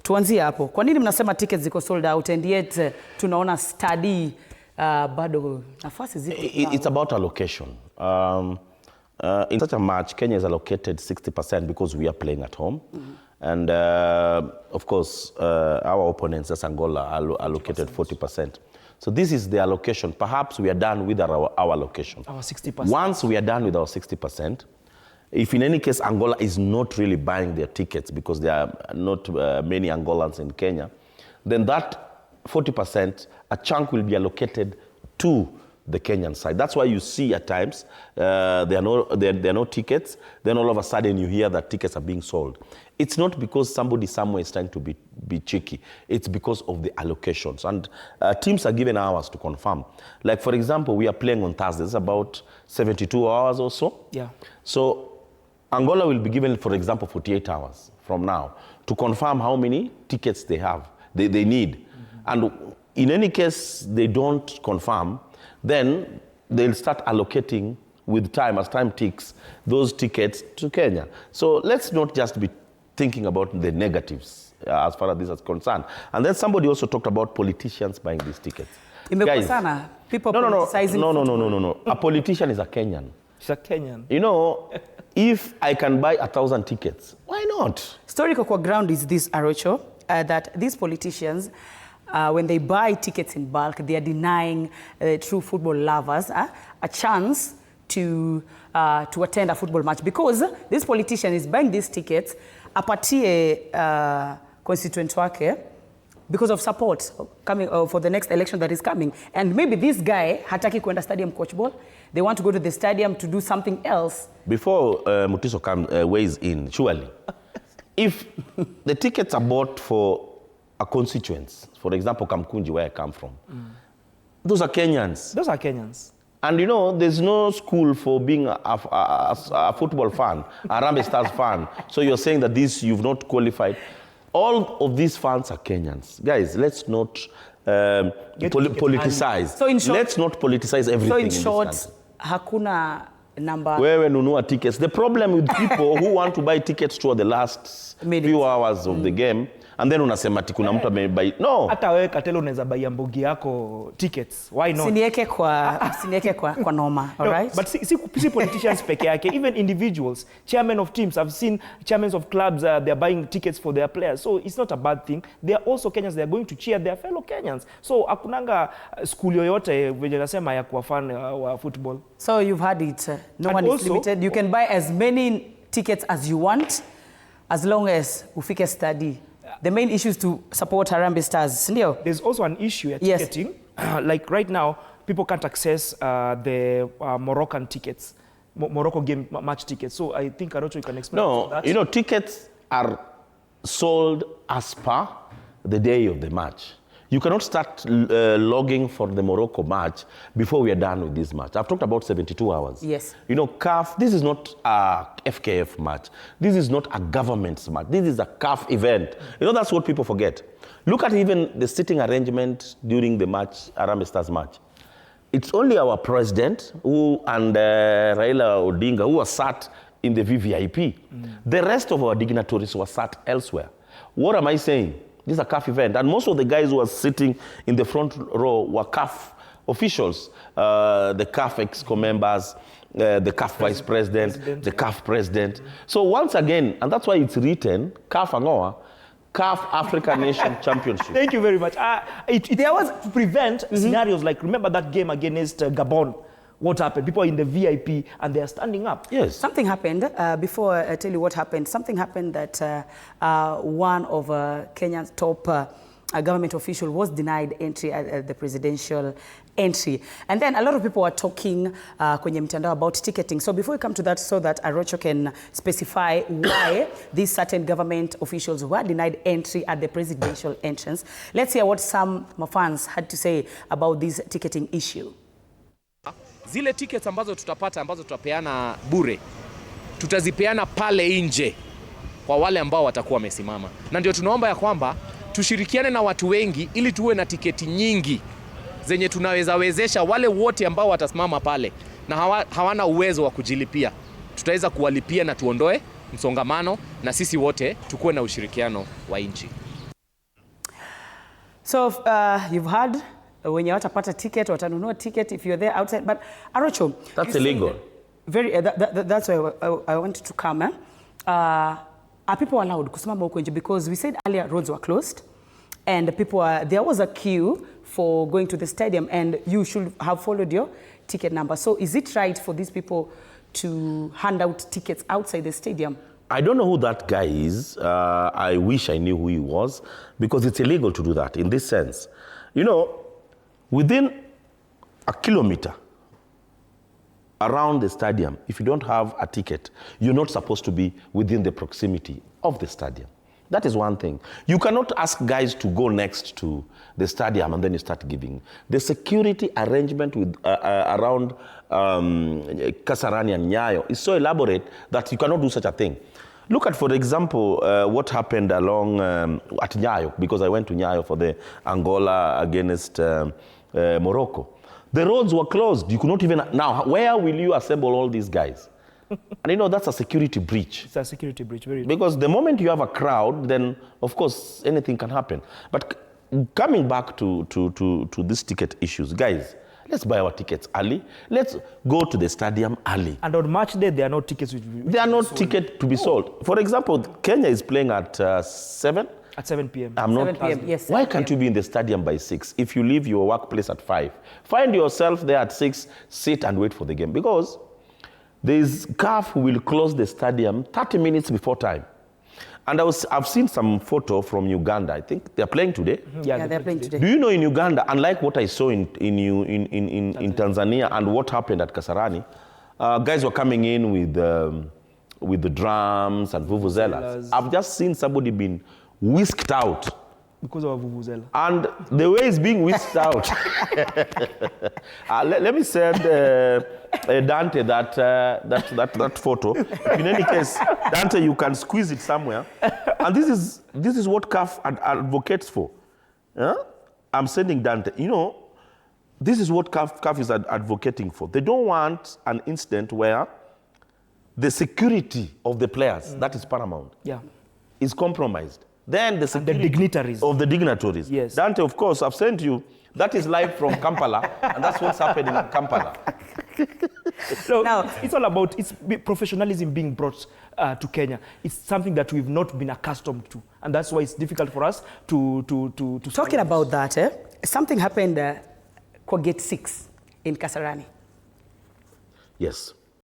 Tuanzie hapo. Kwa nini mnasema tickets ziko sold out and yet tunaona study bado nafasi ziko? It's about allocation. In such a match, Kenya is allocated 60% because we are playing at home. And of course, our opponents, as Angola, are allocated 40%. So this is the allocation. Perhaps we are done with our allocation. Our 60%. Once we are done with our 60%, if in any case Angola is not really buying their tickets because there are not many Angolans in Kenya, then that 40%, a chunk will be allocated to the Kenyan side. That's why you see at times there are no tickets. Then all of a sudden you hear that tickets are being sold. It's not because somebody somewhere is trying to be cheeky. It's because of the allocations. And teams are given hours to confirm. Like, for example, we are playing on Thursdays, about 72 hours or so. Yeah. So Angola will be given, for example, 48 hours from now to confirm how many tickets they have, they need. And in any case they don't confirm, then they'll start allocating with time, as time ticks, those tickets to Kenya. So let's not just be thinking about the negatives as far as this is concerned. And then somebody also talked about politicians buying these tickets. Guys, people politicizing. No. A politician is a Kenyan. She's a Kenyan. You know, if I can buy 1,000 tickets, why not? Historical ground is this, Arocho, that these politicians, when they buy tickets in bulk, they are denying true football lovers a chance to attend a football match, because this politician is buying these tickets apatie constituent wake because of support coming for the next election that is coming. And maybe this guy hataki kuenda stadium coach ball. They want to go to the stadium to do something else. Before Mutiso weighs in, surely, if the tickets are bought for a constituents, for example, Kamkunji, where I come from, those are Kenyans. Those are Kenyans. And you know, there's no school for being a football fan, a Harambee Stars fan. So you're saying that you've not qualified. All of these fans are Kenyans. Guys, let's not politicize. So in short, let's not politicize everything. So in short, hakuna number. Wewe nunua tickets. The problem with people who want to buy tickets toward the last few hours of the game, and then unasema ati kuna mtu amebuy. No. Hata wewe Katelo unaweza buy mbogi yako tickets. Why not? Sinieke kwa noma, all right? But see politicians peke yake, even individuals, chairmen of teams. I've seen chairmen of clubs, they're buying tickets for their players. So it's not a bad thing. They are also Kenyans. They are going to cheer their fellow Kenyans. So akunanga school yoyote venye nasema ya kuwa fan wa football. So you've had it. No one is limited. You can buy as many tickets as you want, as long as ufike study. The main issue is to support Harambee Stars. There's also an issue at ticketing. Like right now, people can't access the Moroccan tickets, Morocco game match tickets. So I think, Arocho, you can explain that. You know, tickets are sold as per the day of the match. You cannot start logging for the Morocco match before we are done with this match. I've talked about 72 hours. Yes. You know, CAF, this is not a FKF match. This is not a government match. This is a CAF event. You know, that's what people forget. Look at even the sitting arrangement during the match, Harambee Stars match. It's only our president and Raila Odinga who are sat in the VVIP. The rest of our dignitaries were sat elsewhere. What am I saying? This is a CAF event, and most of the guys who are sitting in the front row were CAF officials, the CAF EXCO members, the CAF vice president, the CAF president. So once again, and that's why it's written, CAF Angoa, CAF African Nation Championship. Thank you very much. There was to prevent scenarios like, remember that game against Gabon? What happened? People are in the VIP and they are standing up. Yes. Something happened. Before I tell you what happened, something happened that one of Kenya's top government official was denied entry at the presidential entry. And then a lot of people were talking kwenye mtandao about ticketing. So before we come to that, so that Arocho can specify why these certain government officials were denied entry at the presidential entrance, let's hear what some fans had to say about this ticketing issue. Zile tickets ambazo tutapata, ambazo tutapeana bure, tutazipeana pale nje kwa wale ambao watakuwa wamesimama. Na ndio tunaomba ya kwamba tushirikiane na watu wengi ili tuwe na tiketi nyingi zenye tunawezesha wale wote ambao watasimama pale na hawana uwezo wa kujilipia. Tutaweza kuwalipia na tuondoe msongamano na sisi wote tukuwe na ushirikiano wa nchi. So you've heard when you watapata ticket, watanunua ticket if you're there outside. But Arocho, that's illegal. That's why I wanted to come. Are people allowed kusimama huko nje? Because we said earlier roads were closed, and there was a queue for going to the stadium, and you should have followed your ticket number. So is it right for these people to hand out tickets outside the stadium? I don't know who that guy is. I wish I knew who he was, because it's illegal to do that in this sense. You know, within a kilometer around the stadium, if you don't have a ticket, you're not supposed to be within the proximity of the stadium. That is one thing. You cannot ask guys to go next to the stadium and then you start giving. The security arrangement with around Kasarani and Nyayo is so elaborate that you cannot do such a thing. Look at, for example, what happened along at Nyayo, because I went to Nyayo for the Angola against Morocco. The roads were closed. You could not even... Now, where will you assemble all these guys? And you know, that's a security breach. It's a security breach, very true. Because the moment you have a crowd, then, of course, anything can happen. But coming back to these ticket issues, guys, let's buy our tickets early. Let's go to the stadium early. And on match day, there are no tickets. There are no tickets to be sold. For example, Kenya is playing at 7. At 7 p.m. 7 p.m., yes. Why can't you be in the stadium by 6 if you leave your workplace at 5? Find yourself there at 6, sit and wait for the game. Because there is CAF who will close the stadium 30 minutes before time. And I've seen some photo from Uganda. I think they're playing today. Yeah, they're playing today. Do you know in Uganda, unlike what I saw in Tanzania and what happened at Kasarani, guys were coming in with the drums and vuvuzelas. I've just seen somebody being whisked out. Because of vuvuzela. And the way it's being whisked out. Let me send Dante that photo. In any case, Dante, you can squeeze it somewhere. And this is what CAF advocates for. Yeah? I'm sending Dante. You know, this is what CAF is advocating for. They don't want an incident where the security of the players, that is paramount, is compromised. Then the dignitaries. Of the dignitaries. Yes. Dante, of course, I've sent you. That is live from Kampala, and that's what's happening in Kampala. So now, it's all about professionalism being brought to Kenya. It's something that we've not been accustomed to, and that's why it's difficult for us to Talking about that, something happened Gate 6 in Kasarani. Yes.